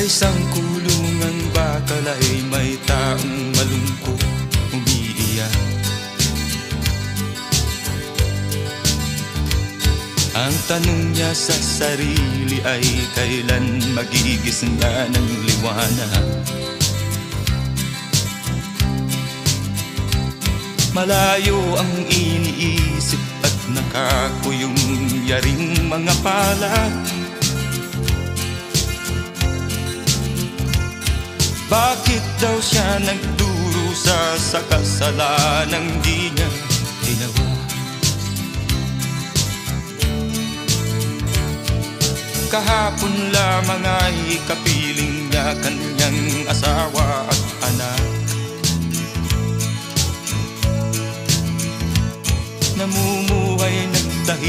isang kulungang bakal ay may taong malungkot umiiyak. Ang tanong niya sa sarili ay kailan magigising na ng liwanag. Malayo ang iniisip at nakakuyong yaring mga palad. Bakit daw siya nagdurusa sa kasalanang di niya ginawa? Kahapon lamang ay kapiling niya kanyang asawa at anak. Namumuhay nagtahi